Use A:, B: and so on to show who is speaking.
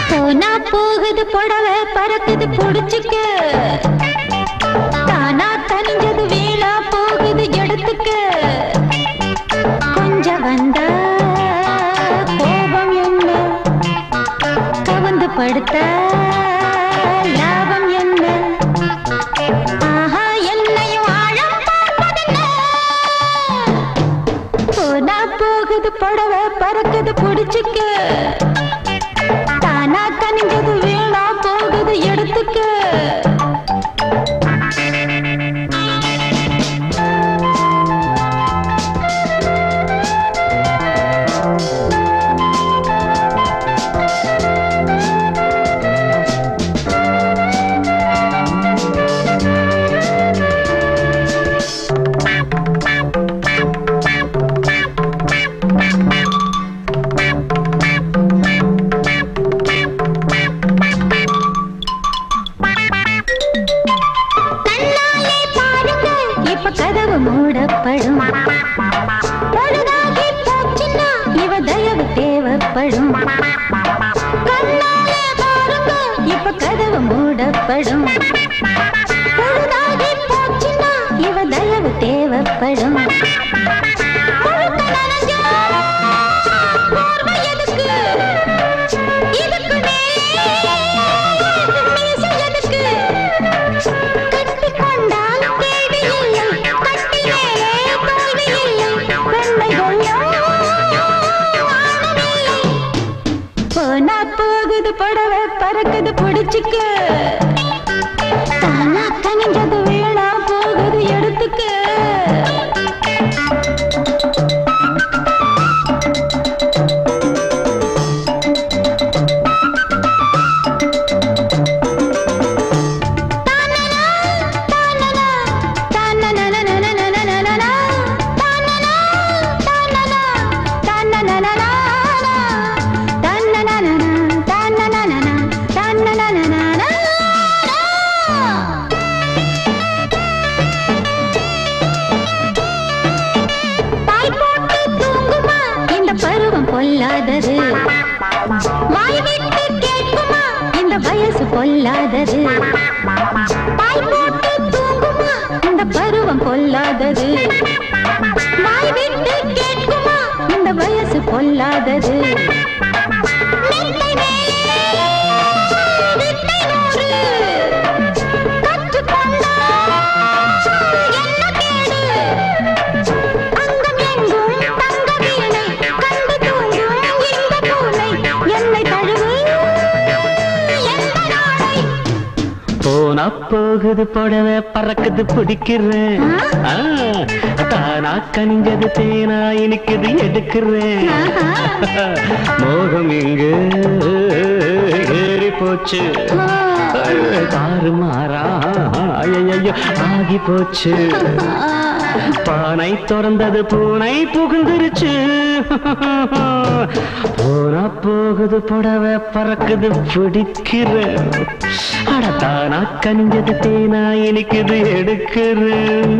A: போனா போகுது புடவை பறக்குது புடிச்சுக்க தானா தனிஞ்சது வீணா போகுது எடுத்துக்க கொஞ்சம் வந்த கோபம் என்ன கவந்து படுத்த லாபம் என்ன ஆஹா என்னையும் ஆழம் பார்ப்பதென்ன போனா போகுது புடவை பறக்குது புடிச்சுக்க தானா தனிஞ்சது வீணா போகுது எடுத்துக்க கதவு மூடப்படும் பொழுதாகி போச்சுன்னா இவ தயவு தேவைப்படும் கண்ணாலே பாருங்க இப்ப கதவு மூடப்படும் பொழுதாகி போச்சுன்னா இவ தயவு தேவைப்படும் போனா போகுது புடவை பறக்குது புடிச்சுக்க தானா தனிஞ்சது வீணா போகுது எடுத்துக்க பொல்லாதது வாய் விட்டு கேட்குமா இந்த வயசு பொல்லாதது பாய் போட்டு தூங்குமா இந்த பருவம் பொல்லாதது வாய் விட்டு கேட்குமா இந்த வயசு பொல்லாதது
B: போனா போகுது புடவை பறக்குது பிடிக்கிறேன் தானா கனிஞ்சது தேனா இனிக்குது எடுக்கிறேன் மோகம் இங்கு ஏறி போச்சு தாறுமாறா ஆகி போச்சு பானை திறந்தது பூனை புகுந்துருச்சு போனா போகுது புடவை பறக்குது பிடிக்கிறேன் அடத்தானா கனிஞ்சது தேனா இனிக்குது எடுக்கிறேன்